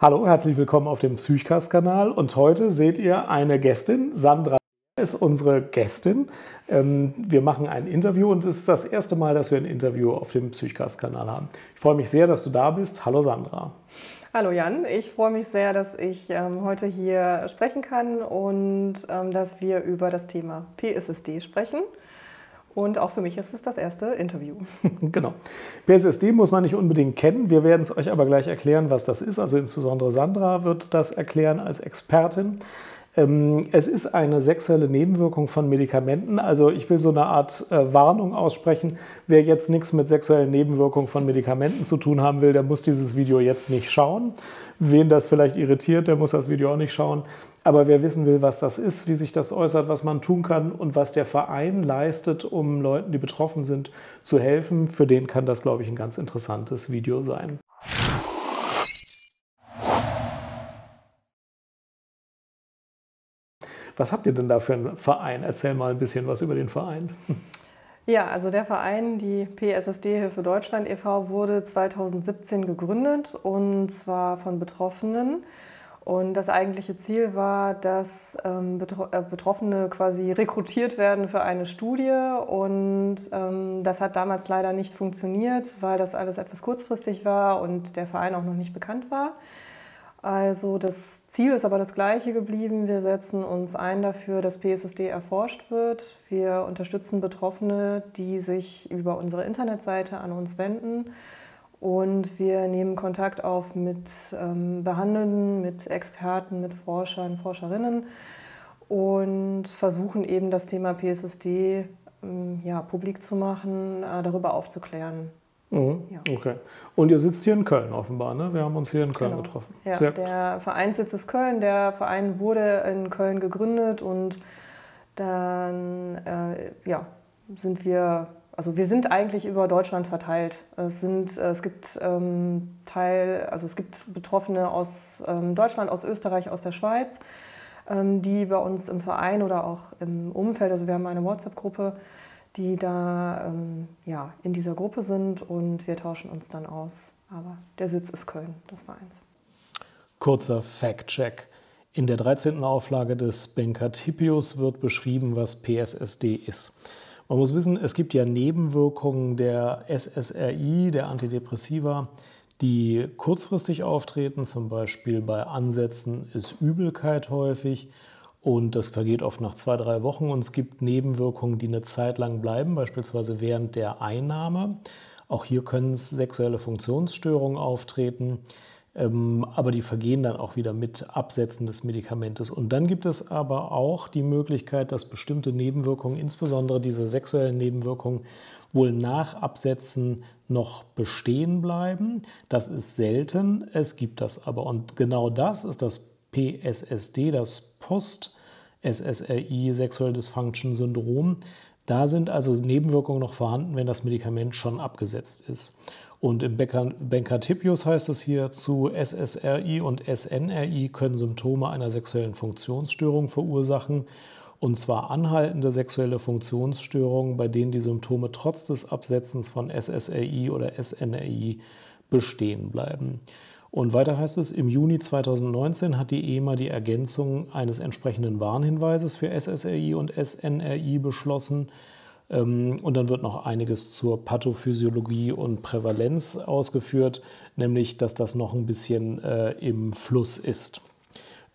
Hallo, herzlich willkommen auf dem Psychcast-Kanal und heute seht ihr eine Gästin. Sandra ist unsere Gästin. Wir machen ein Interview und es ist das erste Mal, dass wir ein Interview auf dem Psychcast-Kanal haben. Ich freue mich sehr, dass du da bist. Hallo Sandra. Hallo Jan, ich freue mich sehr, dass ich heute hier sprechen kann und dass wir über das Thema PSSD sprechen. Und auch für mich ist es das erste Interview. Genau. PSSD muss man nicht unbedingt kennen. Wir werden es euch aber gleich erklären, was das ist. Also insbesondere Sandra wird das erklären als Expertin. Es ist eine sexuelle Nebenwirkung von Medikamenten. Also ich will so eine Art Warnung aussprechen. Wer jetzt nichts mit sexuellen Nebenwirkungen von Medikamenten zu tun haben will, der muss dieses Video jetzt nicht schauen. Wen das vielleicht irritiert, der muss das Video auch nicht schauen. Aber wer wissen will, was das ist, wie sich das äußert, was man tun kann und was der Verein leistet, um Leuten, die betroffen sind, zu helfen, für den kann das, glaube ich, ein ganz interessantes Video sein. Was habt ihr denn da für einen Verein? Erzähl mal ein bisschen was über den Verein. Ja, also der Verein, die PSSD Hilfe Deutschland e.V., wurde 2017 gegründet und zwar von Betroffenen. Und das eigentliche Ziel war, dass Betroffene quasi rekrutiert werden für eine Studie. Und das hat damals leider nicht funktioniert, weil das alles etwas kurzfristig war und der Verein auch noch nicht bekannt war. Also das Ziel ist aber das gleiche geblieben. Wir setzen uns ein dafür, dass PSSD erforscht wird. Wir unterstützen Betroffene, die sich über unsere Internetseite an uns wenden. Und wir nehmen Kontakt auf mit Behandelnden, mit Experten, mit Forschern, Forscherinnen und versuchen eben das Thema PSSD publik zu machen, darüber aufzuklären. Mhm. Ja. Okay. Und ihr sitzt hier in Köln offenbar, ne? Wir haben uns hier in Köln getroffen. Ja, der Vereinssitz ist Köln. Der Verein wurde in Köln gegründet und dann sind wir. Also wir sind eigentlich über Deutschland verteilt. Es gibt Betroffene aus Deutschland, aus Österreich, aus der Schweiz, die bei uns im Verein oder auch im Umfeld, also wir haben eine WhatsApp-Gruppe, die da in dieser Gruppe sind und wir tauschen uns dann aus. Aber der Sitz ist Köln, des Vereins. Kurzer Fact-Check. In der 13. Auflage des Benkert-Hippius wird beschrieben, was PSSD ist. Man muss wissen, es gibt ja Nebenwirkungen der SSRI, der Antidepressiva, die kurzfristig auftreten. Zum Beispiel bei Ansätzen ist Übelkeit häufig und das vergeht oft nach 2-3 Wochen. Und es gibt Nebenwirkungen, die eine Zeit lang bleiben, beispielsweise während der Einnahme. Auch hier können sexuelle Funktionsstörungen auftreten. Aber die vergehen dann auch wieder mit Absetzen des Medikamentes. Und dann gibt es aber auch die Möglichkeit, dass bestimmte Nebenwirkungen, insbesondere diese sexuellen Nebenwirkungen, wohl nach Absetzen noch bestehen bleiben. Das ist selten, es gibt das aber. Und genau das ist das PSSD, das Post-SSRI, Sexual Dysfunction Syndrom. Da sind also Nebenwirkungen noch vorhanden, wenn das Medikament schon abgesetzt ist. Und im Benkert-Hippius heißt es hier, zu SSRI und SNRI können Symptome einer sexuellen Funktionsstörung verursachen, und zwar anhaltende sexuelle Funktionsstörungen, bei denen die Symptome trotz des Absetzens von SSRI oder SNRI bestehen bleiben. Und weiter heißt es, im Juni 2019 hat die EMA die Ergänzung eines entsprechenden Warnhinweises für SSRI und SNRI beschlossen. Und dann wird noch einiges zur Pathophysiologie und Prävalenz ausgeführt, nämlich, dass das noch ein bisschen im Fluss ist.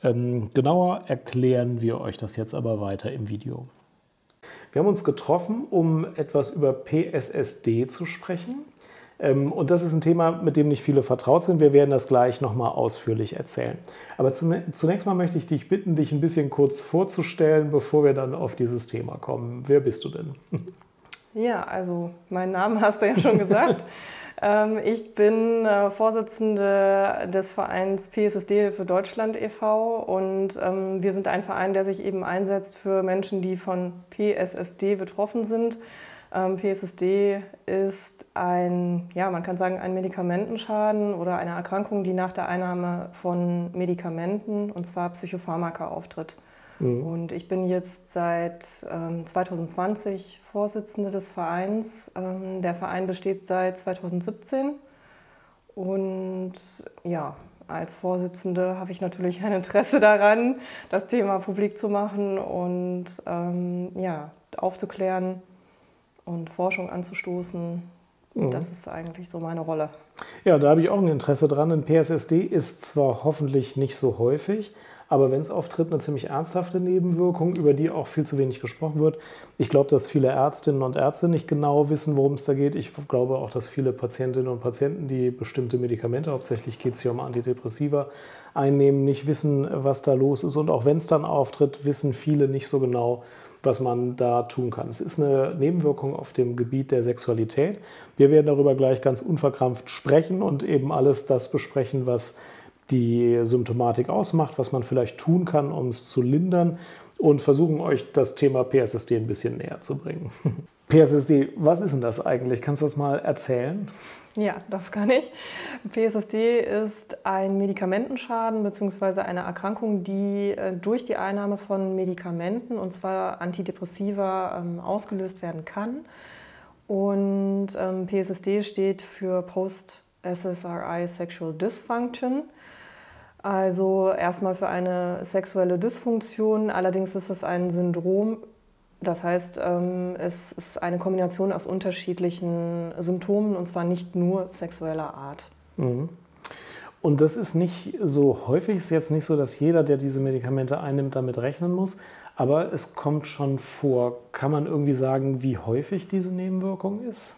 Genauer erklären wir euch das jetzt aber weiter im Video. Wir haben uns getroffen, um etwas über PSSD zu sprechen. Und das ist ein Thema, mit dem nicht viele vertraut sind. Wir werden das gleich nochmal ausführlich erzählen. Aber zunächst mal möchte ich dich bitten, dich ein bisschen kurz vorzustellen, bevor wir dann auf dieses Thema kommen. Wer bist du denn? Ja, also meinen Namen hast du ja schon gesagt. Ich bin Vorsitzende des Vereins PSSD Hilfe Deutschland e.V. und wir sind ein Verein, der sich eben einsetzt für Menschen, die von PSSD betroffen sind. PSSD ist man kann sagen, ein Medikamentenschaden oder eine Erkrankung, die nach der Einnahme von Medikamenten, und zwar Psychopharmaka, auftritt. Mhm. Und ich bin jetzt seit 2020 Vorsitzende des Vereins. Der Verein besteht seit 2017 und als Vorsitzende habe ich natürlich ein Interesse daran, das Thema publik zu machen und ja, aufzuklären und Forschung anzustoßen. Das ist eigentlich so meine Rolle. Ja, da habe ich auch ein Interesse dran, denn PSSD ist zwar hoffentlich nicht so häufig, aber wenn es auftritt, eine ziemlich ernsthafte Nebenwirkung, über die auch viel zu wenig gesprochen wird. Ich glaube, dass viele Ärztinnen und Ärzte nicht genau wissen, worum es da geht. Ich glaube auch, dass viele Patientinnen und Patienten, die bestimmte Medikamente, hauptsächlich geht es hier um Antidepressiva, einnehmen, nicht wissen, was da los ist. Und auch wenn es dann auftritt, wissen viele nicht so genau, was man da tun kann. Es ist eine Nebenwirkung auf dem Gebiet der Sexualität. Wir werden darüber gleich ganz unverkrampft sprechen und eben alles das besprechen, was die Symptomatik ausmacht, was man vielleicht tun kann, um es zu lindern und versuchen euch das Thema PSSD ein bisschen näher zu bringen. PSSD, was ist denn das eigentlich? Kannst du das mal erzählen? Ja, das kann ich. PSSD ist ein Medikamentenschaden bzw. eine Erkrankung, die durch die Einnahme von Medikamenten, und zwar Antidepressiva, ausgelöst werden kann. Und PSSD steht für Post-SSRI Sexual Dysfunction. Also erstmal für eine sexuelle Dysfunktion, allerdings ist es ein Syndrom, das heißt, es ist eine Kombination aus unterschiedlichen Symptomen und zwar nicht nur sexueller Art. Und das ist nicht so häufig, es ist jetzt nicht so, dass jeder, der diese Medikamente einnimmt, damit rechnen muss, aber es kommt schon vor. Kann man irgendwie sagen, wie häufig diese Nebenwirkung ist?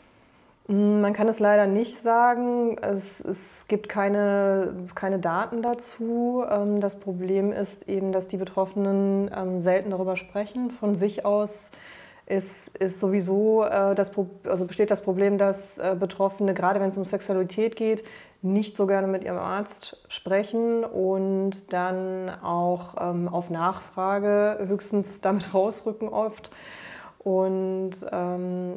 Man kann es leider nicht sagen. Es gibt keine Daten dazu. Das Problem ist eben, dass die Betroffenen selten darüber sprechen. Von sich aus ist sowieso besteht das Problem, dass Betroffene, gerade wenn es um Sexualität geht, nicht so gerne mit ihrem Arzt sprechen und dann auch auf Nachfrage höchstens damit rausrücken oft. Und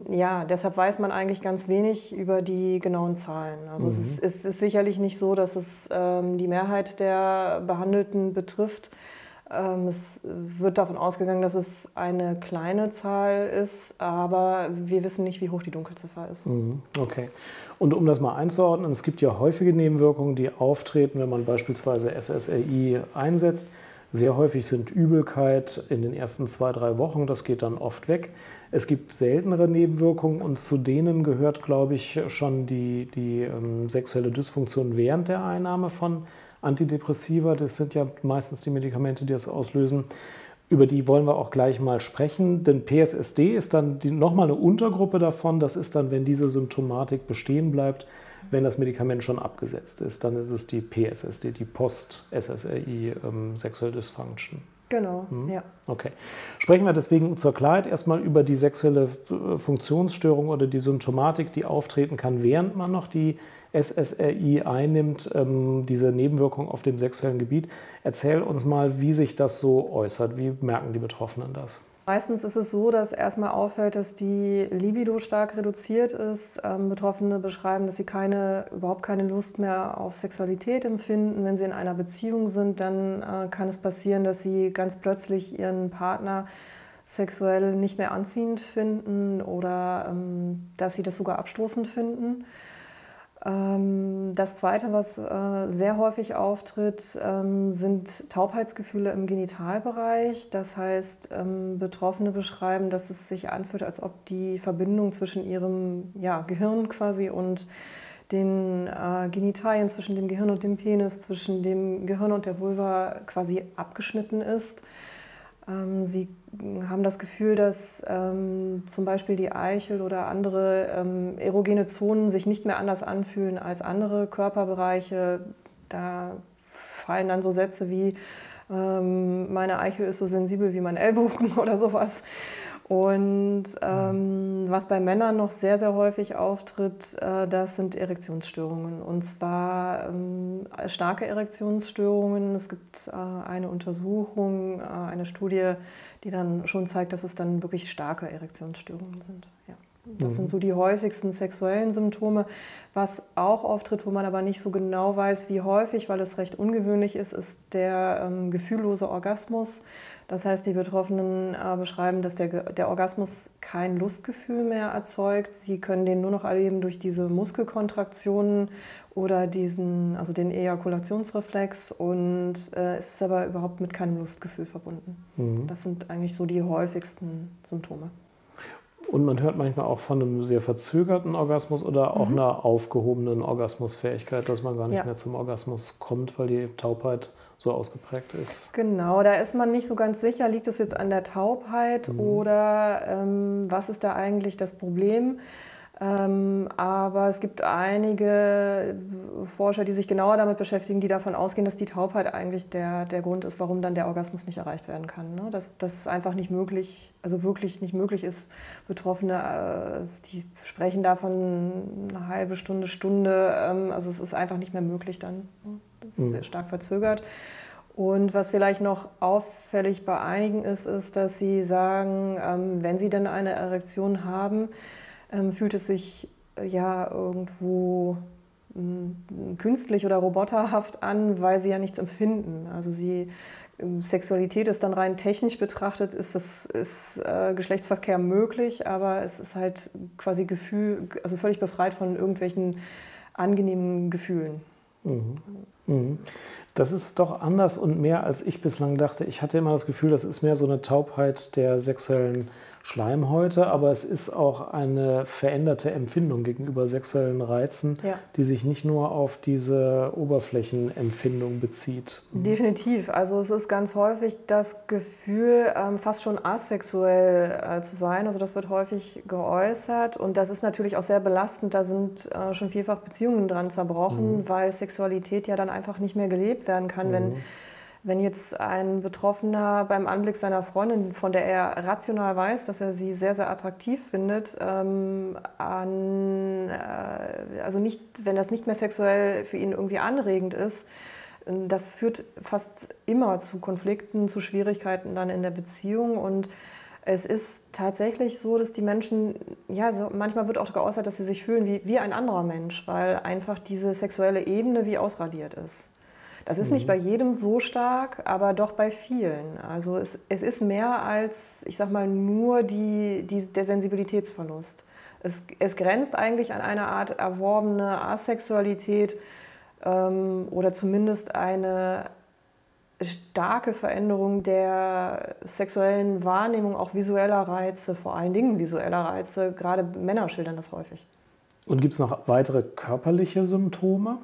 ja, deshalb weiß man eigentlich ganz wenig über die genauen Zahlen. Also es ist sicherlich nicht so, dass es die Mehrheit der Behandelten betrifft. Es wird davon ausgegangen, dass es eine kleine Zahl ist, aber wir wissen nicht, wie hoch die Dunkelziffer ist. Okay. Und um das mal einzuordnen, es gibt ja häufige Nebenwirkungen, die auftreten, wenn man beispielsweise SSRI einsetzt. Sehr häufig sind Übelkeit in den ersten 2-3 Wochen, das geht dann oft weg. Es gibt seltenere Nebenwirkungen und zu denen gehört, glaube ich, schon die sexuelle Dysfunktion während der Einnahme von Antidepressiva. Das sind ja meistens die Medikamente, die das auslösen. Über die wollen wir auch gleich mal sprechen, denn PSSD ist dann nochmal eine Untergruppe davon. Das ist dann, wenn diese Symptomatik bestehen bleibt, wenn das Medikament schon abgesetzt ist, dann ist es die PSSD, die Post-SSRI Sexual Dysfunction. Genau, ja. Okay. Sprechen wir deswegen zur Klarheit erstmal über die sexuelle Funktionsstörung oder die Symptomatik, die auftreten kann, während man noch die SSRI einnimmt, diese Nebenwirkung auf dem sexuellen Gebiet. Erzähl uns mal, wie sich das so äußert. Wie merken die Betroffenen das? Meistens ist es so, dass erstmal auffällt, dass die Libido stark reduziert ist. Betroffene beschreiben, dass sie überhaupt keine Lust mehr auf Sexualität empfinden. Wenn sie in einer Beziehung sind, dann kann es passieren, dass sie ganz plötzlich ihren Partner sexuell nicht mehr anziehend finden oder dass sie das sogar abstoßend finden. Das Zweite, was sehr häufig auftritt, sind Taubheitsgefühle im Genitalbereich. Das heißt, Betroffene beschreiben, dass es sich anfühlt, als ob die Verbindung zwischen ihrem Gehirn quasi und den Genitalien, zwischen dem Gehirn und dem Penis, zwischen dem Gehirn und der Vulva quasi abgeschnitten ist. Sie haben das Gefühl, dass zum Beispiel die Eichel oder andere erogene Zonen sich nicht mehr anders anfühlen als andere Körperbereiche. Da fallen dann so Sätze wie, meine Eichel ist so sensibel wie mein Ellbogen oder sowas. Und was bei Männern noch sehr, sehr häufig auftritt, das sind Erektionsstörungen. Und zwar starke Erektionsstörungen. Es gibt eine Untersuchung, eine Studie, die dann schon zeigt, dass es dann wirklich starke Erektionsstörungen sind. Ja. Das sind so die häufigsten sexuellen Symptome. Was auch auftritt, wo man aber nicht so genau weiß, wie häufig, weil es recht ungewöhnlich ist, ist der gefühllose Orgasmus. Das heißt, die Betroffenen beschreiben, dass der Orgasmus kein Lustgefühl mehr erzeugt. Sie können den nur noch erleben durch diese Muskelkontraktionen oder den Ejakulationsreflex, und es ist aber überhaupt mit keinem Lustgefühl verbunden. Das sind eigentlich so die häufigsten Symptome. Und man hört manchmal auch von einem sehr verzögerten Orgasmus oder auch einer aufgehobenen Orgasmusfähigkeit, dass man gar nicht mehr zum Orgasmus kommt, weil die Taubheit so ausgeprägt ist. Genau, da ist man nicht so ganz sicher, liegt es jetzt an der Taubheit oder was ist da eigentlich das Problem? Aber es gibt einige Forscher, die sich genauer damit beschäftigen, die davon ausgehen, dass die Taubheit eigentlich der Grund ist, warum dann der Orgasmus nicht erreicht werden kann. Ne? Dass es einfach nicht möglich, also wirklich nicht möglich ist. Betroffene, die sprechen davon eine halbe Stunde, also es ist einfach nicht mehr möglich dann. Das ist sehr stark verzögert. Und was vielleicht noch auffällig bei einigen ist, dass sie sagen, wenn sie dann eine Erektion haben, fühlt es sich ja irgendwo künstlich oder roboterhaft an, weil sie ja nichts empfinden. Also Sexualität ist dann rein technisch betrachtet, ist Geschlechtsverkehr möglich, aber es ist halt quasi Gefühl, also völlig befreit von irgendwelchen angenehmen Gefühlen. Das ist doch anders und mehr, als ich bislang dachte. Ich hatte immer das Gefühl, das ist mehr so eine Taubheit der sexuellen Schleimhäute, aber es ist auch eine veränderte Empfindung gegenüber sexuellen Reizen, die sich nicht nur auf diese Oberflächenempfindung bezieht. Definitiv. Also es ist ganz häufig das Gefühl, fast schon asexuell zu sein. Also das wird häufig geäußert und das ist natürlich auch sehr belastend. Da sind schon vielfach Beziehungen dran zerbrochen, weil Sexualität ja dann einfach nicht mehr gelebt werden kann, wenn jetzt ein Betroffener beim Anblick seiner Freundin, von der er rational weiß, dass er sie sehr, sehr attraktiv findet, also nicht, wenn das nicht mehr sexuell für ihn irgendwie anregend ist, das führt fast immer zu Konflikten, zu Schwierigkeiten dann in der Beziehung. Und es ist tatsächlich so, dass die Menschen, manchmal wird auch geäußert, dass sie sich fühlen wie ein anderer Mensch, weil einfach diese sexuelle Ebene wie ausradiert ist. Das ist nicht bei jedem so stark, aber doch bei vielen. Also es ist mehr als, ich sag mal, nur der Sensibilitätsverlust. Es grenzt eigentlich an eine Art erworbene Asexualität oder zumindest eine starke Veränderung der sexuellen Wahrnehmung, auch visueller Reize, vor allen Dingen visueller Reize. Gerade Männer schildern das häufig. Und gibt es noch weitere körperliche Symptome?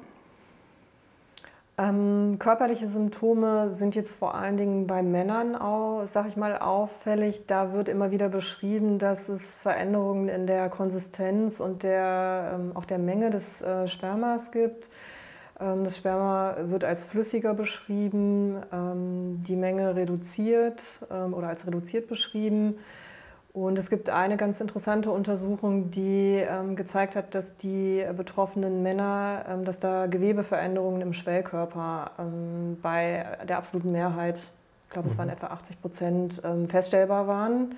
Körperliche Symptome sind jetzt vor allen Dingen bei Männern auch, sag ich mal, auffällig. Da wird immer wieder beschrieben, dass es Veränderungen in der Konsistenz und auch der Menge des Spermas gibt. Das Sperma wird als flüssiger beschrieben, die Menge reduziert oder als reduziert beschrieben. Und es gibt eine ganz interessante Untersuchung, die gezeigt hat, dass die betroffenen Männer, dass da Gewebeveränderungen im Schwellkörper bei der absoluten Mehrheit, ich glaube es waren etwa 80%, feststellbar waren.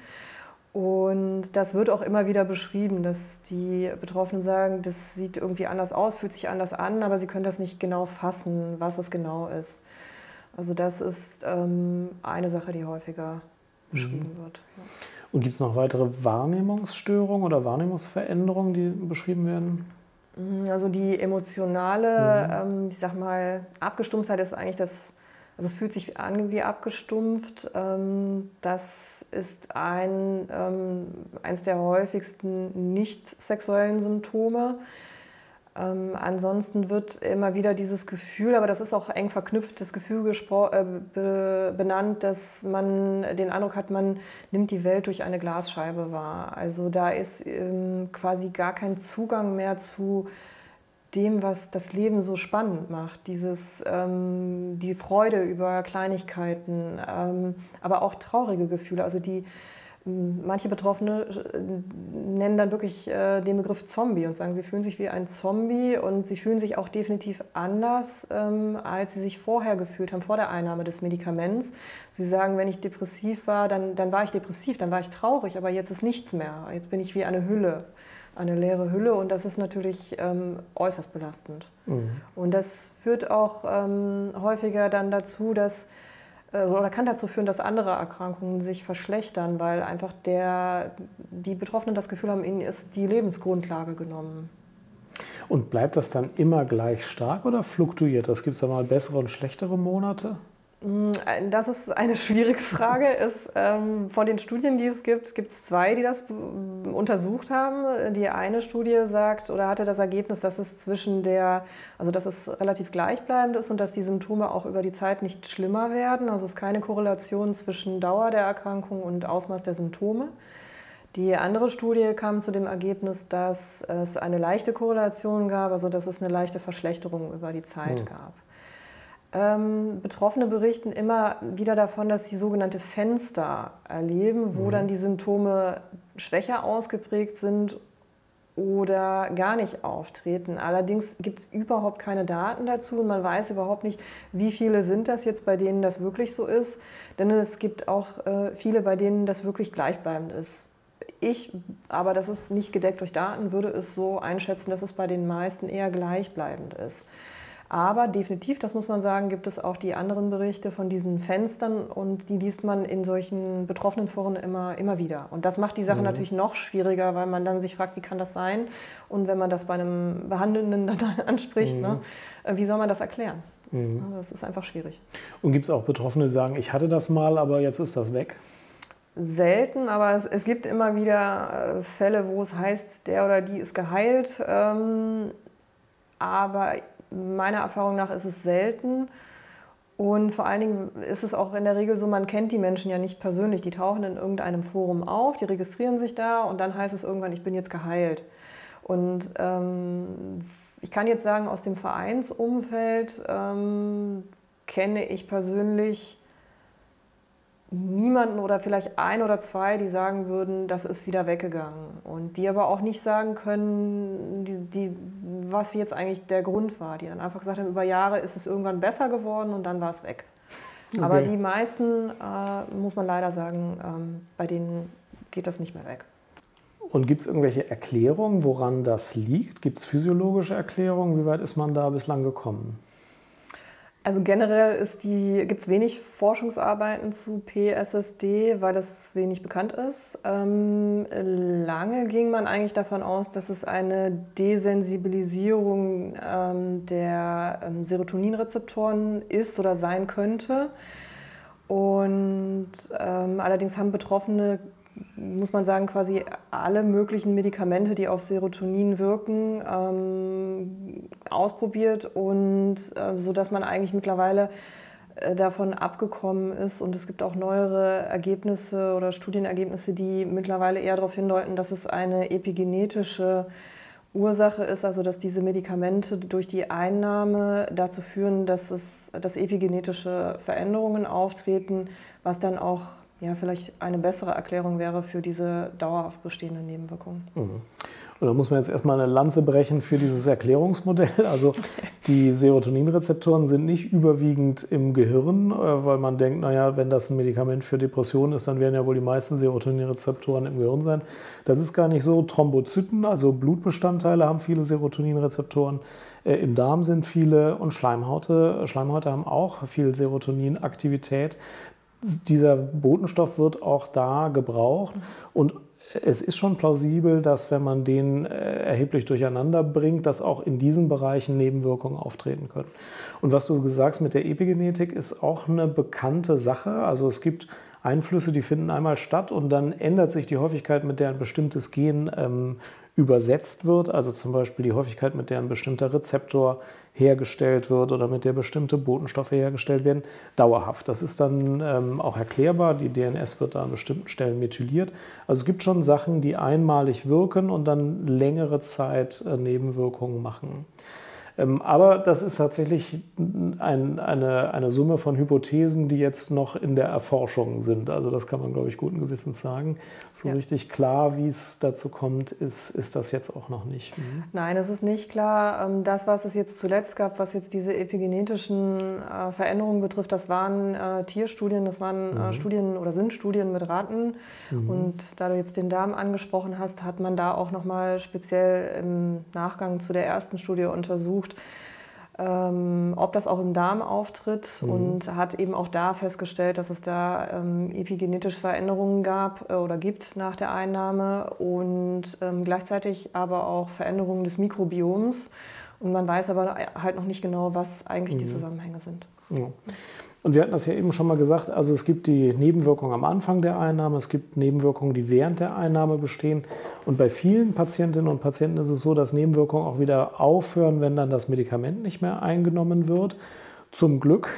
Und das wird auch immer wieder beschrieben, dass die Betroffenen sagen, das sieht irgendwie anders aus, fühlt sich anders an, aber sie können das nicht genau fassen, was es genau ist. Also das ist eine Sache, die häufiger beschrieben wird. Ja. Und gibt es noch weitere Wahrnehmungsstörungen oder Wahrnehmungsveränderungen, die beschrieben werden? Also die emotionale, ich sag mal, Abgestumpftheit ist eigentlich also es fühlt sich an wie abgestumpft. Das ist eins der häufigsten nicht sexuellen Symptome. Ansonsten wird immer wieder dieses Gefühl, aber das ist auch eng verknüpft, das Gefühl benannt, dass man den Eindruck hat, man nimmt die Welt durch eine Glasscheibe wahr. Also da ist quasi gar kein Zugang mehr zu dem, was das Leben so spannend macht. Die Freude über Kleinigkeiten, aber auch traurige Gefühle. Also Manche Betroffene nennen dann wirklich den Begriff Zombie und sagen, sie fühlen sich wie ein Zombie und sie fühlen sich auch definitiv anders, als sie sich vorher gefühlt haben, vor der Einnahme des Medikaments. Sie sagen, wenn ich depressiv war, dann war ich depressiv, dann war ich traurig, aber jetzt ist nichts mehr. Jetzt bin ich wie eine Hülle, eine leere Hülle und das ist natürlich äußerst belastend. Mhm. Und das führt auch häufiger dann dazu, dass oder kann dazu führen, dass andere Erkrankungen sich verschlechtern, weil einfach die Betroffenen das Gefühl haben, ihnen ist die Lebensgrundlage genommen. Und bleibt das dann immer gleich stark oder fluktuiert das? Gibt es da mal bessere und schlechtere Monate? Das ist eine schwierige Frage. Von den Studien, die es gibt es zwei, die das untersucht haben. Die eine Studie sagt oder hatte das Ergebnis, dass es dass es relativ gleichbleibend ist und dass die Symptome auch über die Zeit nicht schlimmer werden. Also es ist keine Korrelation zwischen Dauer der Erkrankung und Ausmaß der Symptome. Die andere Studie kam zu dem Ergebnis, dass es eine leichte Korrelation gab, also dass es eine leichte Verschlechterung über die Zeit gab. Betroffene berichten immer wieder davon, dass sie sogenannte Fenster erleben, wo dann die Symptome schwächer ausgeprägt sind oder gar nicht auftreten. Allerdings gibt es überhaupt keine Daten dazu und man weiß überhaupt nicht, wie viele sind das jetzt, bei denen das wirklich so ist. Denn es gibt auch viele, bei denen das wirklich gleichbleibend ist. Aber das ist nicht gedeckt durch Daten, würde es so einschätzen, dass es bei den meisten eher gleichbleibend ist. Aber definitiv, das muss man sagen, gibt es auch die anderen Berichte von diesen Fenstern und die liest man in solchen Betroffenenforen immer wieder. Und das macht die Sache natürlich noch schwieriger, weil man dann sich fragt, wie kann das sein? Und wenn man das bei einem Behandelnden dann anspricht, wie soll man das erklären? Also das ist einfach schwierig. Und gibt es auch Betroffene, die sagen, ich hatte das mal, aber jetzt ist das weg? Selten, aber es gibt immer wieder Fälle, wo es heißt, der oder die ist geheilt. Aber meiner Erfahrung nach ist es selten und vor allen Dingen ist es auch in der Regel so, man kennt die Menschen ja nicht persönlich, die tauchen in irgendeinem Forum auf, die registrieren sich da und dann heißt es irgendwann, ich bin jetzt geheilt. Und ich kann jetzt sagen, aus dem Vereinsumfeld kenne ich persönlich niemanden oder vielleicht ein oder zwei, die sagen würden, das ist wieder weggegangen. Und die aber auch nicht sagen können, was jetzt eigentlich der Grund war. Die dann einfach gesagt haben, über Jahre ist es irgendwann besser geworden und dann war es weg. Okay. Aber die meisten, muss man leider sagen, bei denen geht das nicht mehr weg. Und gibt es irgendwelche Erklärungen, woran das liegt? Gibt es physiologische Erklärungen? Wie weit ist man da bislang gekommen? Also generell gibt es wenig Forschungsarbeiten zu PSSD, weil das wenig bekannt ist. Lange ging man eigentlich davon aus, dass es eine Desensibilisierung der Serotoninrezeptoren ist oder sein könnte. Und allerdings haben Betroffene, muss man sagen, quasi alle möglichen Medikamente, die auf Serotonin wirken, ausprobiert und so dass man eigentlich mittlerweile davon abgekommen ist. Und es gibt auch neuere Ergebnisse oder Studienergebnisse, die mittlerweile eher darauf hindeuten, dass es eine epigenetische Ursache ist, also dass diese Medikamente durch die Einnahme dazu führen, dass epigenetische Veränderungen auftreten, was dann auch vielleicht eine bessere Erklärung wäre für diese dauerhaft bestehenden Nebenwirkungen. Und da muss man jetzt erstmal eine Lanze brechen für dieses Erklärungsmodell. Also die Serotoninrezeptoren sind nicht überwiegend im Gehirn, weil man denkt, naja, wenn das ein Medikament für Depressionen ist, dann werden ja wohl die meisten Serotoninrezeptoren im Gehirn sein. Das ist gar nicht so. Thrombozyten, also Blutbestandteile, haben viele Serotoninrezeptoren. Im Darm sind viele und Schleimhäute haben auch viel Serotoninaktivität. Dieser Botenstoff wird auch da gebraucht und es ist schon plausibel, dass wenn man den erheblich durcheinander bringt, dass auch in diesen Bereichen Nebenwirkungen auftreten können. Und was du sagst mit der Epigenetik ist auch eine bekannte Sache. Also es gibt Einflüsse, die finden einmal statt und dann ändert sich die Häufigkeit, mit der ein bestimmtes Gen übersetzt wird. Also zum Beispiel die Häufigkeit, mit der ein bestimmter Rezeptor hergestellt wird oder mit der bestimmte Botenstoffe hergestellt werden, dauerhaft. Das ist dann auch erklärbar. Die DNS wird da an bestimmten Stellen methyliert. Also es gibt schon Sachen, die einmalig wirken und dann längere Zeit Nebenwirkungen machen. Aber das ist tatsächlich eine Summe von Hypothesen, die jetzt noch in der Erforschung sind. Also das kann man, glaube ich, guten Gewissens sagen. So richtig klar, wie es dazu kommt, ist das jetzt auch noch nicht. Nein, es ist nicht klar. Das, was es jetzt zuletzt gab, was jetzt diese epigenetischen Veränderungen betrifft, das waren Tierstudien, das waren Studien oder sind Studien mit Ratten. Und da du jetzt den Darm angesprochen hast, hat man da auch nochmal speziell im Nachgang zu der ersten Studie untersucht, ob das auch im Darm auftritt und hat eben auch da festgestellt, dass es da epigenetische Veränderungen gab oder gibt nach der Einnahme und gleichzeitig aber auch Veränderungen des Mikrobioms. Und man weiß aber halt noch nicht genau, was eigentlich die Zusammenhänge sind. Ja. Und wir hatten das ja eben schon mal gesagt, also es gibt die Nebenwirkungen am Anfang der Einnahme, es gibt Nebenwirkungen, die während der Einnahme bestehen. Und bei vielen Patientinnen und Patienten ist es so, dass Nebenwirkungen auch wieder aufhören, wenn dann das Medikament nicht mehr eingenommen wird. Zum Glück.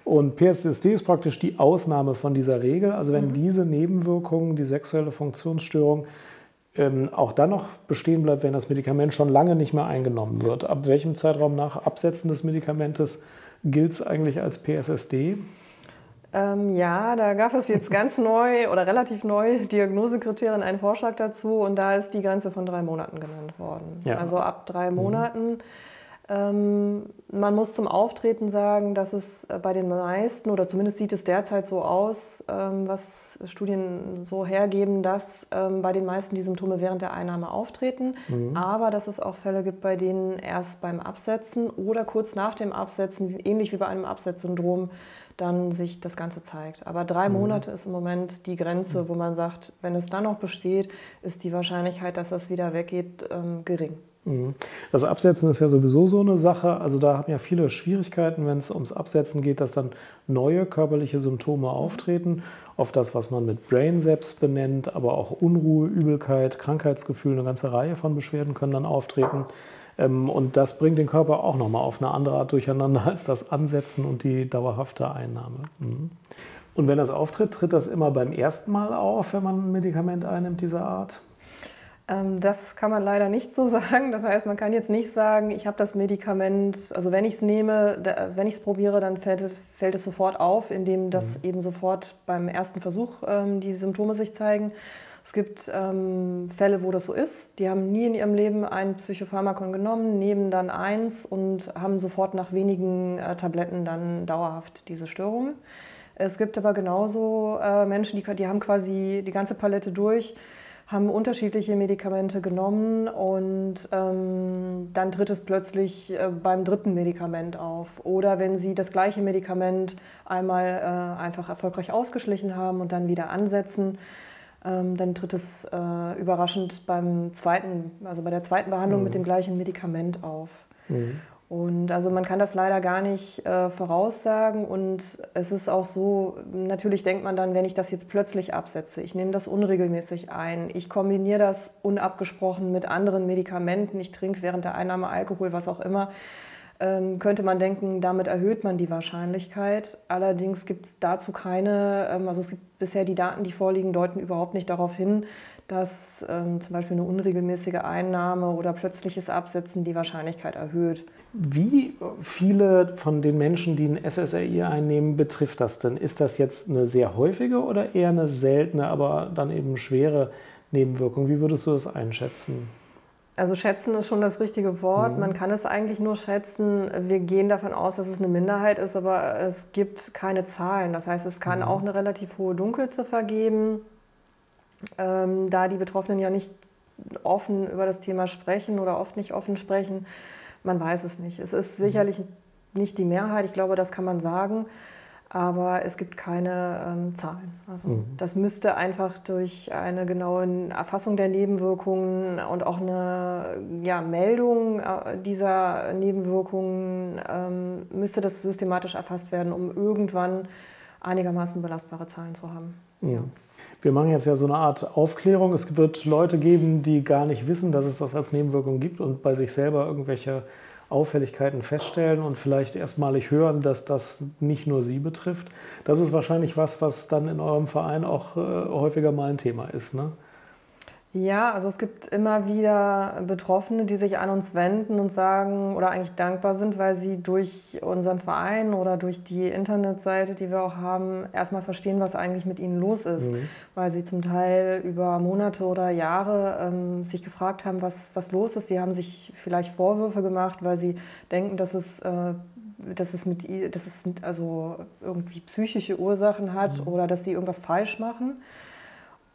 Und PSSD ist praktisch die Ausnahme von dieser Regel. Also wenn diese Nebenwirkungen, die sexuelle Funktionsstörung, auch dann noch bestehen bleibt, wenn das Medikament schon lange nicht mehr eingenommen wird. Ab welchem Zeitraum nach Absetzen des Medikamentes gilt es eigentlich als PSSD? Ja, da gab es jetzt ganz neu oder relativ neu Diagnosekriterien, einen Vorschlag dazu und da ist die Grenze von 3 Monaten genannt worden. Ja. Also ab 3 Monaten. Man muss zum Auftreten sagen, dass es bei den meisten, oder zumindest sieht es derzeit so aus, was Studien so hergeben, dass bei den meisten die Symptome während der Einnahme auftreten, aber dass es auch Fälle gibt, bei denen erst beim Absetzen oder kurz nach dem Absetzen, ähnlich wie bei einem Absetzsyndrom, dann sich das Ganze zeigt. Aber 3 Monate ist im Moment die Grenze, wo man sagt, wenn es dann noch besteht, ist die Wahrscheinlichkeit, dass das wieder weggeht, gering. Das Absetzen ist ja sowieso so eine Sache. Also da haben ja viele Schwierigkeiten, wenn es ums Absetzen geht, dass dann neue körperliche Symptome auftreten. Oft das, was man mit Brain Sepsis benennt, aber auch Unruhe, Übelkeit, Krankheitsgefühl, eine ganze Reihe von Beschwerden können dann auftreten. Und das bringt den Körper auch nochmal auf eine andere Art durcheinander als das Ansetzen und die dauerhafte Einnahme. Und wenn das auftritt, tritt das immer beim ersten Mal auf, wenn man ein Medikament einnimmt dieser Art? Das kann man leider nicht so sagen. Das heißt, man kann jetzt nicht sagen, ich habe das Medikament, also wenn ich es nehme, wenn ich es probiere, dann fällt es sofort auf, indem das eben sofort beim ersten Versuch die Symptome sich zeigen. Es gibt Fälle, wo das so ist. Die haben nie in ihrem Leben ein Psychopharmakon genommen, nehmen dann eins und haben sofort nach wenigen Tabletten dann dauerhaft diese Störung. Es gibt aber genauso Menschen, die haben quasi die ganze Palette durch, haben unterschiedliche Medikamente genommen und dann tritt es plötzlich beim 3. Medikament auf. Oder wenn sie das gleiche Medikament einmal einfach erfolgreich ausgeschlichen haben und dann wieder ansetzen, dann tritt es überraschend bei der zweiten Behandlung mit dem gleichen Medikament auf. Und also man kann das leider gar nicht voraussagen und es ist auch so, natürlich denkt man dann, wenn ich das jetzt plötzlich absetze, ich nehme das unregelmäßig ein, ich kombiniere das unabgesprochen mit anderen Medikamenten, ich trinke während der Einnahme Alkohol, was auch immer, könnte man denken, damit erhöht man die Wahrscheinlichkeit. Allerdings gibt es dazu keine, also es gibt bisher die Daten, die vorliegen, deuten überhaupt nicht darauf hin, dass zum Beispiel eine unregelmäßige Einnahme oder plötzliches Absetzen die Wahrscheinlichkeit erhöht. Wie viele von den Menschen, die ein SSRI einnehmen, betrifft das denn? Ist das jetzt eine sehr häufige oder eher eine seltene, aber dann eben schwere Nebenwirkung? Wie würdest du das einschätzen? Also schätzen ist schon das richtige Wort. Man kann es eigentlich nur schätzen. Wir gehen davon aus, dass es eine Minderheit ist, aber es gibt keine Zahlen. Das heißt, es kann auch eine relativ hohe Dunkelziffer geben, da die Betroffenen ja nicht offen über das Thema sprechen oder oft nicht offen sprechen. Man weiß es nicht. Es ist sicherlich nicht die Mehrheit, ich glaube, das kann man sagen, aber es gibt keine Zahlen. Also das müsste einfach durch eine genaue Erfassung der Nebenwirkungen und auch eine Meldung dieser Nebenwirkungen müsste das systematisch erfasst werden, um irgendwann einigermaßen belastbare Zahlen zu haben. Ja. Wir machen jetzt ja so eine Art Aufklärung. Es wird Leute geben, die gar nicht wissen, dass es das als Nebenwirkung gibt und bei sich selber irgendwelche Auffälligkeiten feststellen und vielleicht erstmalig hören, dass das nicht nur sie betrifft. Das ist wahrscheinlich was dann in eurem Verein auch häufiger mal ein Thema ist, ne? Ja, also es gibt immer wieder Betroffene, die sich an uns wenden und sagen oder eigentlich dankbar sind, weil sie durch unseren Verein oder durch die Internetseite, die wir auch haben, erstmal verstehen, was eigentlich mit ihnen los ist. Weil sie zum Teil über Monate oder Jahre sich gefragt haben, was los ist. Sie haben sich vielleicht Vorwürfe gemacht, weil sie denken, dass es also irgendwie psychische Ursachen hat oder dass sie irgendwas falsch machen.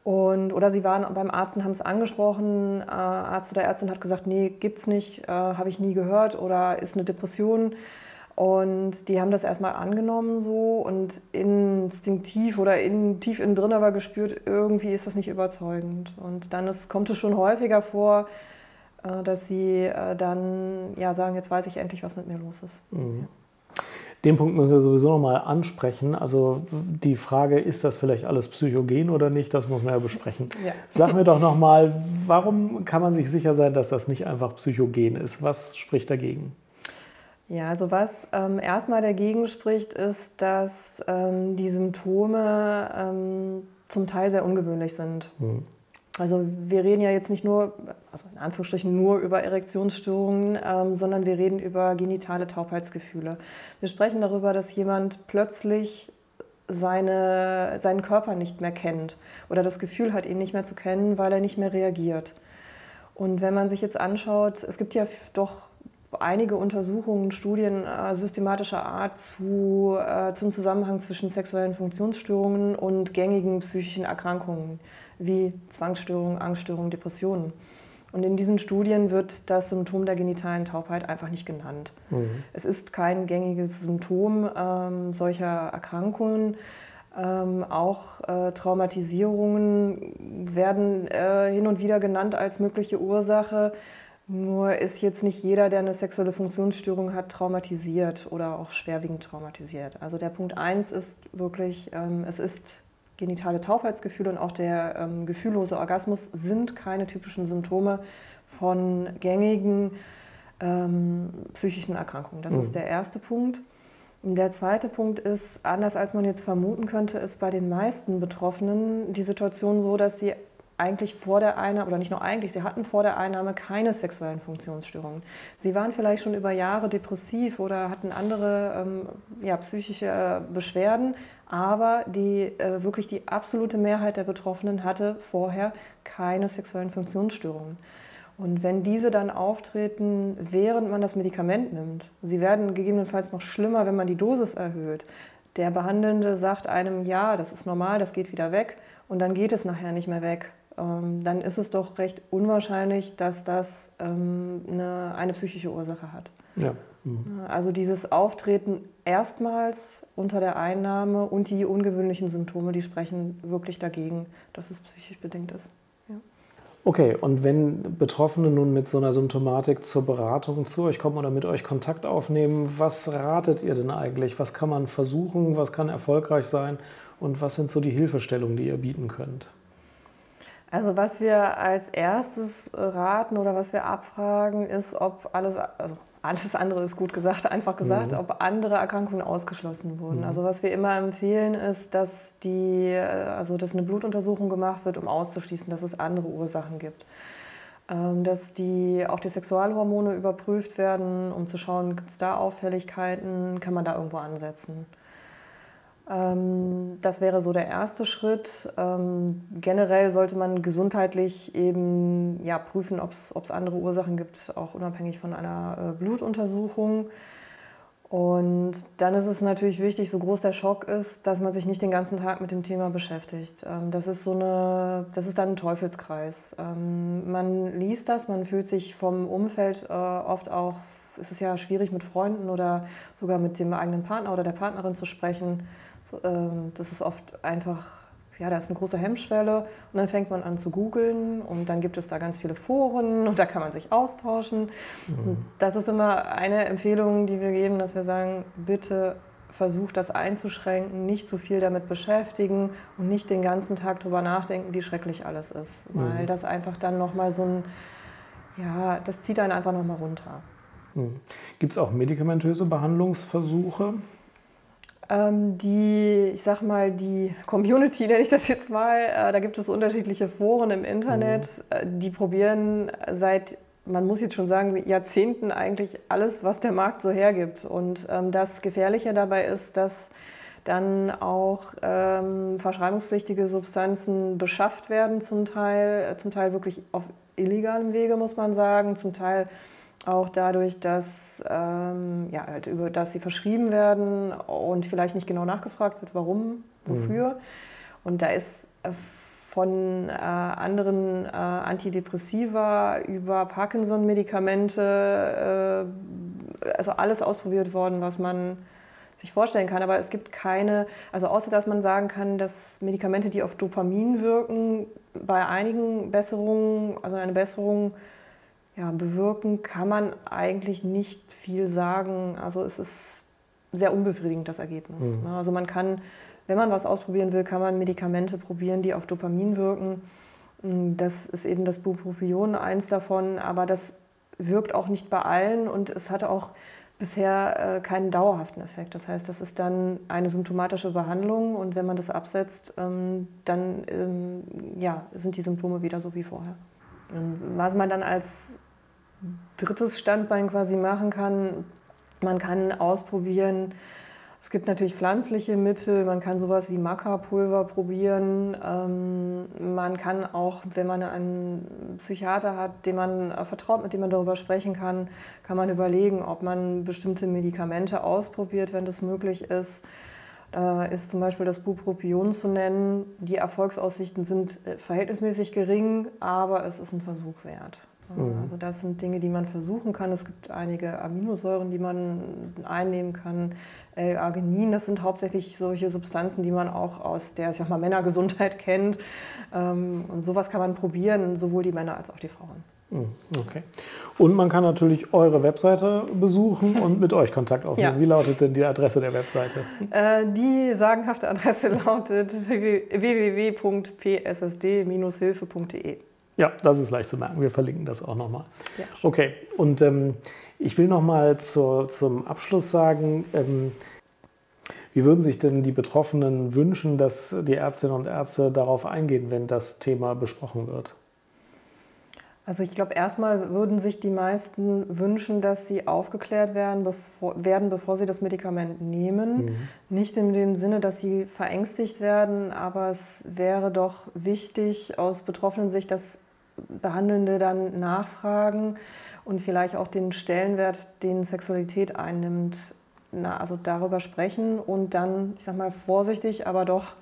Oder sie waren beim Arzt und haben es angesprochen. Arzt oder Ärztin hat gesagt, nee, gibt's nicht, habe ich nie gehört oder ist eine Depression. Und die haben das erstmal angenommen so und instinktiv oder tief innen drin aber gespürt, irgendwie ist das nicht überzeugend. Und dann kommt es schon häufiger vor, dass sie dann sagen, jetzt weiß ich endlich, was mit mir los ist. Mhm. Den Punkt müssen wir sowieso nochmal ansprechen. Also die Frage, ist das vielleicht alles psychogen oder nicht, das muss man ja besprechen. Ja. Sag mir doch nochmal, warum kann man sich sicher sein, dass das nicht einfach psychogen ist? Was spricht dagegen? Ja, also was erstmal dagegen spricht, ist, dass die Symptome zum Teil sehr ungewöhnlich sind. Also wir reden ja jetzt nicht nur, also in Anführungsstrichen nur über Erektionsstörungen, sondern wir reden über genitale Taubheitsgefühle. Wir sprechen darüber, dass jemand plötzlich seinen Körper nicht mehr kennt oder das Gefühl hat, ihn nicht mehr zu kennen, weil er nicht mehr reagiert. Und wenn man sich jetzt anschaut, es gibt ja doch einige Untersuchungen, Studien systematischer Art zum Zusammenhang zwischen sexuellen Funktionsstörungen und gängigen psychischen Erkrankungen wie Zwangsstörungen, Angststörungen, Depressionen. Und in diesen Studien wird das Symptom der genitalen Taubheit einfach nicht genannt. Es ist kein gängiges Symptom solcher Erkrankungen. Auch Traumatisierungen werden hin und wieder genannt als mögliche Ursache. Nur ist jetzt nicht jeder, der eine sexuelle Funktionsstörung hat, traumatisiert oder auch schwerwiegend traumatisiert. Also der Punkt 1 ist wirklich, es ist genitale Taubheitsgefühle und auch der gefühllose Orgasmus sind keine typischen Symptome von gängigen psychischen Erkrankungen. Das ist der erste Punkt. Und der zweite Punkt ist, anders als man jetzt vermuten könnte, ist bei den meisten Betroffenen die Situation so, dass sie eigentlich vor der Einnahme, oder nicht nur eigentlich, sie hatten vor der Einnahme keine sexuellen Funktionsstörungen. Sie waren vielleicht schon über Jahre depressiv oder hatten andere psychische Beschwerden, aber wirklich die absolute Mehrheit der Betroffenen hatte vorher keine sexuellen Funktionsstörungen. Und wenn diese dann auftreten, während man das Medikament nimmt, sie werden gegebenenfalls noch schlimmer, wenn man die Dosis erhöht. Der Behandelnde sagt einem, ja, das ist normal, das geht wieder weg und dann geht es nachher nicht mehr weg. Dann ist es doch recht unwahrscheinlich, dass das eine psychische Ursache hat. Ja. Also dieses Auftreten erstmals unter der Einnahme und die ungewöhnlichen Symptome, die sprechen wirklich dagegen, dass es psychisch bedingt ist. Ja. Okay, und wenn Betroffene nun mit so einer Symptomatik zur Beratung zu euch kommen oder mit euch Kontakt aufnehmen, was ratet ihr denn eigentlich? Was kann man versuchen, was kann erfolgreich sein und was sind so die Hilfestellungen, die ihr bieten könnt? Also was wir als erstes raten oder was wir abfragen, ist, ob alles andere ist gut gesagt, einfach gesagt, ob andere Erkrankungen ausgeschlossen wurden. Also was wir immer empfehlen ist, dass dass eine Blutuntersuchung gemacht wird, um auszuschließen, dass es andere Ursachen gibt. Dass auch die Sexualhormone überprüft werden, um zu schauen, gibt es da Auffälligkeiten, kann man da irgendwo ansetzen. Das wäre so der erste Schritt. Generell sollte man gesundheitlich eben prüfen, ob es andere Ursachen gibt, auch unabhängig von einer Blutuntersuchung. Und dann ist es natürlich wichtig, so groß der Schock ist, dass man sich nicht den ganzen Tag mit dem Thema beschäftigt. Das ist dann ein Teufelskreis. Man liest das, man fühlt sich vom Umfeld oft auch, es ist ja schwierig mit Freunden oder sogar mit dem eigenen Partner oder der Partnerin zu sprechen. Das ist oft einfach, da ist eine große Hemmschwelle und dann fängt man an zu googeln und dann gibt es da ganz viele Foren und da kann man sich austauschen. Und das ist immer eine Empfehlung, die wir geben, dass wir sagen, bitte versucht das einzuschränken, nicht zu viel damit beschäftigen und nicht den ganzen Tag drüber nachdenken, wie schrecklich alles ist. Weil das einfach dann nochmal das zieht einen einfach nochmal runter. Gibt es auch medikamentöse Behandlungsversuche? Ich sag mal, die Community, nenne ich das jetzt mal, da gibt es unterschiedliche Foren im Internet, die probieren man muss jetzt schon sagen, Jahrzehnten eigentlich alles, was der Markt so hergibt. Und das Gefährliche dabei ist, dass dann auch verschreibungspflichtige Substanzen beschafft werden, zum Teil wirklich auf illegalem Wege, muss man sagen, zum Teil auch dadurch, dass, dass sie verschrieben werden und vielleicht nicht genau nachgefragt wird, warum, wofür. Und da ist von anderen Antidepressiva über Parkinson-Medikamente, also alles ausprobiert worden, was man sich vorstellen kann. Aber es gibt also außer dass man sagen kann, dass Medikamente, die auf Dopamin wirken, bei einigen Besserungen, also eine Besserung bewirken, kann man eigentlich nicht viel sagen. Also es ist sehr unbefriedigend, das Ergebnis. Also man kann, wenn man was ausprobieren will, kann man Medikamente probieren, die auf Dopamin wirken. Das ist eben das Bupropion, eins davon, aber das wirkt auch nicht bei allen und es hatte auch bisher keinen dauerhaften Effekt. Das heißt, das ist dann eine symptomatische Behandlung und wenn man das absetzt, dann sind die Symptome wieder so wie vorher. Und was man dann als drittes Standbein quasi machen kann, man kann ausprobieren, es gibt natürlich pflanzliche Mittel, man kann sowas wie Maca-Pulver probieren. Man kann auch, wenn man einen Psychiater hat, dem man vertraut, mit dem man darüber sprechen kann man überlegen, ob man bestimmte Medikamente ausprobiert, wenn das möglich ist. Ist zum Beispiel das Bupropion zu nennen. Die Erfolgsaussichten sind verhältnismäßig gering, aber es ist ein Versuch wert. Also das sind Dinge, die man versuchen kann. Es gibt einige Aminosäuren, die man einnehmen kann. L-Arginin, das sind hauptsächlich solche Substanzen, die man auch aus der, ich sag mal, Männergesundheit kennt. Und sowas kann man probieren, sowohl die Männer als auch die Frauen. Okay. Und man kann natürlich eure Webseite besuchen und mit euch Kontakt aufnehmen. Ja. Wie lautet denn die Adresse der Webseite? Die sagenhafte Adresse lautet www.pssd-hilfe.de. Ja, das ist leicht zu merken. Wir verlinken das auch nochmal. Ja. Okay, und ich will nochmal zum Abschluss sagen, wie würden sich denn die Betroffenen wünschen, dass die Ärztinnen und Ärzte darauf eingehen, wenn das Thema besprochen wird? Also ich glaube, erstmal würden sich die meisten wünschen, dass sie aufgeklärt werden, bevor sie das Medikament nehmen. Nicht in dem Sinne, dass sie verängstigt werden, aber es wäre doch wichtig aus betroffenen Sicht, dass Behandelnde dann nachfragen und vielleicht auch den Stellenwert, den Sexualität einnimmt, also darüber sprechen und dann, ich sag mal vorsichtig, aber doch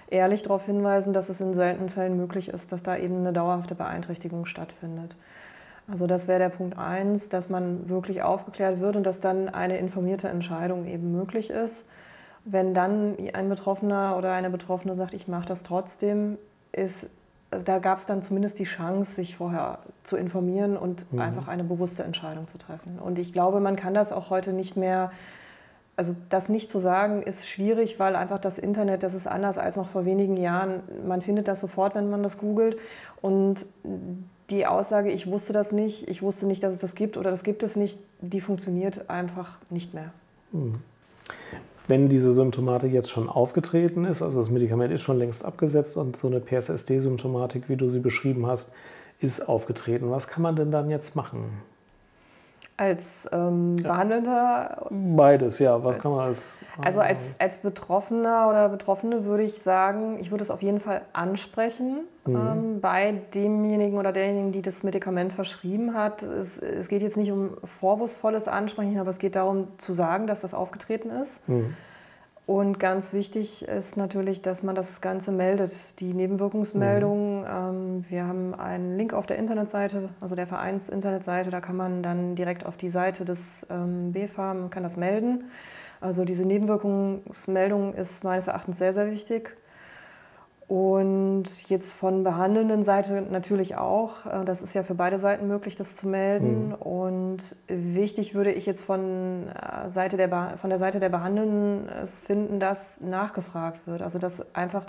ehrlich darauf hinweisen, dass es in seltenen Fällen möglich ist, dass da eben eine dauerhafte Beeinträchtigung stattfindet. Also das wäre der Punkt 1, dass man wirklich aufgeklärt wird und dass dann eine informierte Entscheidung eben möglich ist. Wenn dann ein Betroffener oder eine Betroffene sagt, ich mache das trotzdem, also da gab es dann zumindest die Chance, sich vorher zu informieren und einfach eine bewusste Entscheidung zu treffen. Und ich glaube, man kann das auch heute nicht mehr. Also das nicht zu sagen, ist schwierig, weil einfach das Internet, das ist anders als noch vor wenigen Jahren. Man findet das sofort, wenn man das googelt. Und die Aussage, ich wusste das nicht, ich wusste nicht, dass es das gibt oder das gibt es nicht, die funktioniert einfach nicht mehr. Wenn diese Symptomatik jetzt schon aufgetreten ist, also das Medikament ist schon längst abgesetzt und so eine PSSD-Symptomatik, wie du sie beschrieben hast, ist aufgetreten, was kann man denn dann jetzt machen? Als Behandelnder? Beides, ja. Was kann man als Betroffener oder Betroffene würde ich sagen, ich würde es auf jeden Fall ansprechen bei demjenigen oder derjenigen, die das Medikament verschrieben hat. Es geht jetzt nicht um vorwurfsvolles Ansprechen, aber es geht darum zu sagen, dass das aufgetreten ist. Und ganz wichtig ist natürlich, dass man das Ganze meldet, die Nebenwirkungsmeldungen. Wir haben einen Link auf der Internetseite, also der Vereins-Internetseite, da kann man dann direkt auf die Seite des BfArM, man kann das melden. Also diese Nebenwirkungsmeldung ist meines Erachtens sehr, sehr wichtig. Und jetzt von behandelnden Seite natürlich auch. Das ist ja für beide Seiten möglich, das zu melden. Und wichtig würde ich jetzt von der Seite der Behandelnden es finden, dass nachgefragt wird. Also dass einfach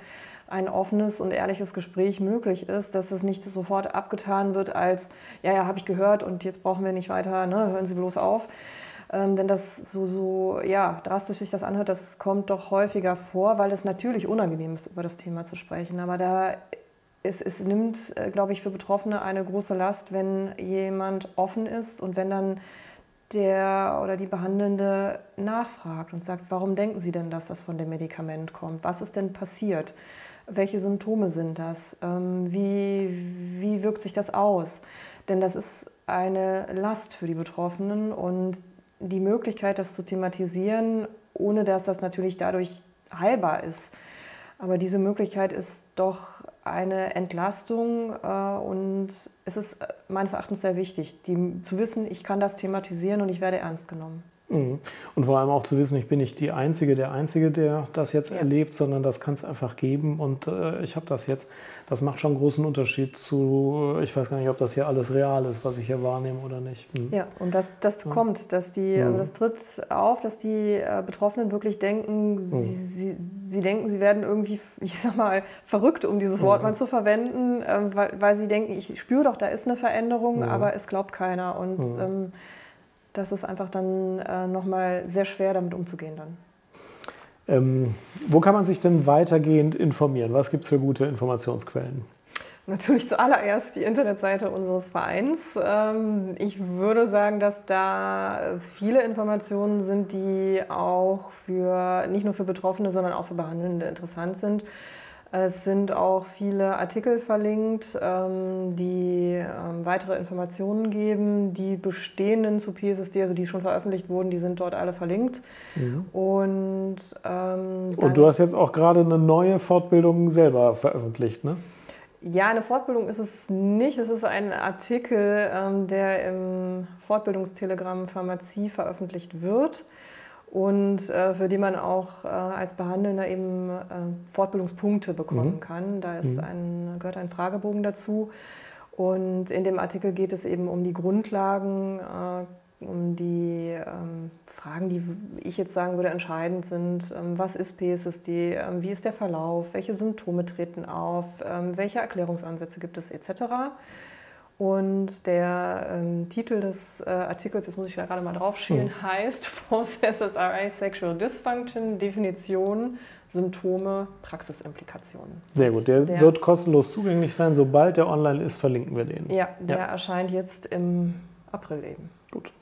ein offenes und ehrliches Gespräch möglich ist, dass es nicht sofort abgetan wird als, ja, habe ich gehört und jetzt brauchen wir nicht weiter, ne, hören Sie bloß auf. Denn das so ja, drastisch sich das anhört, das kommt doch häufiger vor, weil es natürlich unangenehm ist, über das Thema zu sprechen. Aber es nimmt, glaube ich, für Betroffene eine große Last, wenn jemand offen ist und wenn dann der oder die Behandelnde nachfragt und sagt, warum denken Sie denn, dass das von dem Medikament kommt? Was ist denn passiert? Welche Symptome sind das? Wie wirkt sich das aus? Denn das ist eine Last für die Betroffenen und die Möglichkeit, das zu thematisieren, ohne dass das natürlich dadurch heilbar ist. Aber diese Möglichkeit ist doch eine Entlastung und es ist meines Erachtens sehr wichtig, zu wissen, ich kann das thematisieren und ich werde ernst genommen. Und vor allem auch zu wissen, ich bin nicht der Einzige, der das jetzt erlebt, sondern das kann es einfach geben und ich habe das jetzt. Das macht schon einen großen Unterschied zu, ich weiß gar nicht, ob das hier alles real ist, was ich hier wahrnehme oder nicht. Ja, und das kommt, dass also das tritt auf, dass die Betroffenen wirklich denken, sie denken, sie werden irgendwie, ich sag mal, verrückt, um dieses Wort mal zu verwenden, weil sie denken, ich spüre doch, da ist eine Veränderung, aber es glaubt keiner und das ist einfach dann nochmal sehr schwer, damit umzugehen dann. Wo kann man sich denn weitergehend informieren? Was gibt es für gute Informationsquellen? Natürlich zuallererst die Internetseite unseres Vereins. Ich würde sagen, dass da viele Informationen sind, die auch nicht nur für Betroffene, sondern auch für Behandelnde interessant sind. Es sind auch viele Artikel verlinkt, die weitere Informationen geben. Die bestehenden zu PSSD, also die schon veröffentlicht wurden, die sind dort alle verlinkt. Und du hast jetzt auch gerade eine neue Fortbildung selber veröffentlicht, ne? Ja, eine Fortbildung ist es nicht. Es ist ein Artikel, der im Fortbildungstelegramm Pharmazie veröffentlicht wird. Und für die man auch als Behandelnder eben Fortbildungspunkte bekommen kann. Da gehört ein Fragebogen dazu. Und in dem Artikel geht es eben um die Grundlagen, um die Fragen, die ich jetzt sagen würde, entscheidend sind. Was ist PSSD? Wie ist der Verlauf? Welche Symptome treten auf? Welche Erklärungsansätze gibt es etc.? Und der Titel des Artikels, jetzt muss ich da gerade mal draufschielen, heißt Post-SSRI Sexual Dysfunction, Definition, Symptome, Praxisimplikationen. Sehr gut, der wird kostenlos zugänglich sein. Sobald der online ist, verlinken wir den. Ja, der erscheint jetzt im April eben. Gut.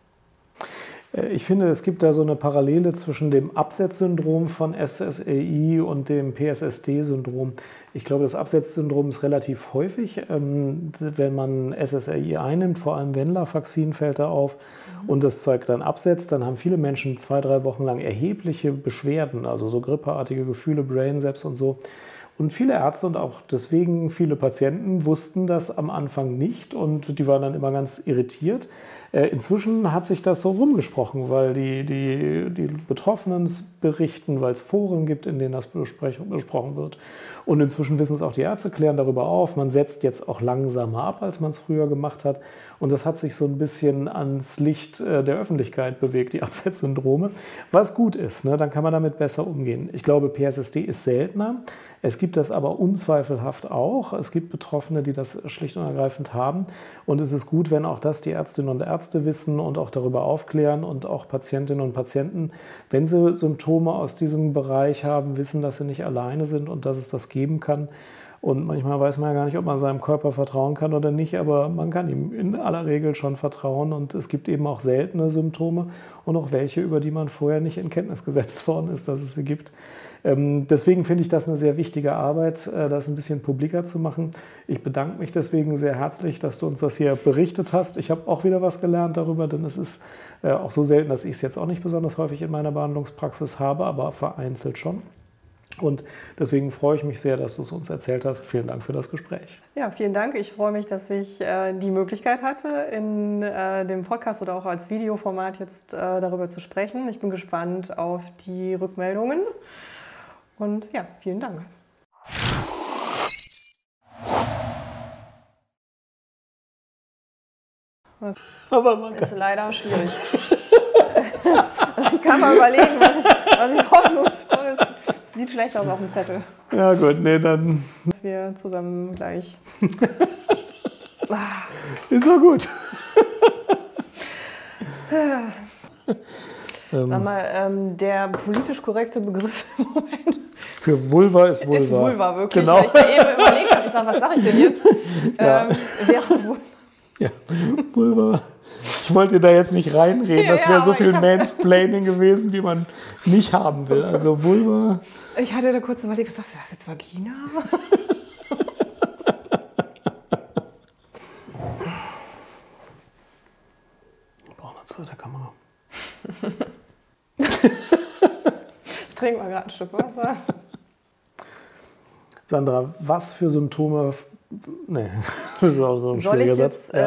Ich finde, es gibt da so eine Parallele zwischen dem Absetzsyndrom von SSRI und dem PSSD-Syndrom. Ich glaube, das Absetzsyndrom ist relativ häufig, wenn man SSRI einnimmt, vor allem Venlafaxin fällt da auf und das Zeug dann absetzt, dann haben viele Menschen 2-3 Wochen lang erhebliche Beschwerden, also so grippeartige Gefühle, Brainsaps und so. Und viele Ärzte und auch deswegen viele Patienten wussten das am Anfang nicht und die waren dann immer ganz irritiert. Inzwischen hat sich das so rumgesprochen, weil die Betroffenen berichten, weil es Foren gibt, in denen das besprochen wird. Und inzwischen wissen es auch die Ärzte, klären darüber auf. Man setzt jetzt auch langsamer ab, als man es früher gemacht hat. Und das hat sich so ein bisschen ans Licht der Öffentlichkeit bewegt, die Absetzsyndrome, was gut ist, ne? Dann kann man damit besser umgehen. Ich glaube, PSSD ist seltener. Es gibt das aber unzweifelhaft auch. Es gibt Betroffene, die das schlicht und ergreifend haben. Und es ist gut, wenn auch das die Ärztinnen und Ärzte wissen und auch darüber aufklären und auch Patientinnen und Patienten, wenn sie Symptome aus diesem Bereich haben, wissen, dass sie nicht alleine sind und dass es das geben kann. Und manchmal weiß man ja gar nicht, ob man seinem Körper vertrauen kann oder nicht, aber man kann ihm in aller Regel schon vertrauen. Und es gibt eben auch seltene Symptome und auch welche, über die man vorher nicht in Kenntnis gesetzt worden ist, dass es sie gibt. Deswegen finde ich das eine sehr wichtige Arbeit, das ein bisschen publiker zu machen. Ich bedanke mich deswegen sehr herzlich, dass du uns das hier berichtet hast. Ich habe auch wieder was gelernt darüber, denn es ist auch so selten, dass ich es jetzt auch nicht besonders häufig in meiner Behandlungspraxis habe, aber vereinzelt schon. Und deswegen freue ich mich sehr, dass du es uns erzählt hast. Vielen Dank für das Gespräch. Ja, vielen Dank. Ich freue mich, dass ich die Möglichkeit hatte, in dem Podcast oder auch als Videoformat jetzt darüber zu sprechen. Ich bin gespannt auf die Rückmeldungen. Und ja, vielen Dank. Aber man ist leider schwierig. Also ich kann mal überlegen, was ich hoffnungsvoll ist. Sieht schlecht aus auf dem Zettel. Ja gut, nee, dann... Dass wir zusammen gleich... Ist so gut. Sag mal, der politisch korrekte Begriff im Moment für Vulva ist Vulva. ist Vulva, wirklich. Genau. Weil ich da eben überlegt habe, ich sage, was sage ich denn jetzt? Ja. Wäre Vulva. Ja, Vulva. Ich wollte da jetzt nicht reinreden, das wäre so viel Mansplaining gewesen, wie man nicht haben will. Also Vulva. Ich hatte da kurz überlegt, was sagst du, das jetzt Vagina? Ich brauche eine zweite Kamera. Ich trinke mal gerade ein Stück Wasser. Sandra, was für Symptome... Nee, das ist auch so ein Soll schwieriger ich Satz. jetzt, Ja.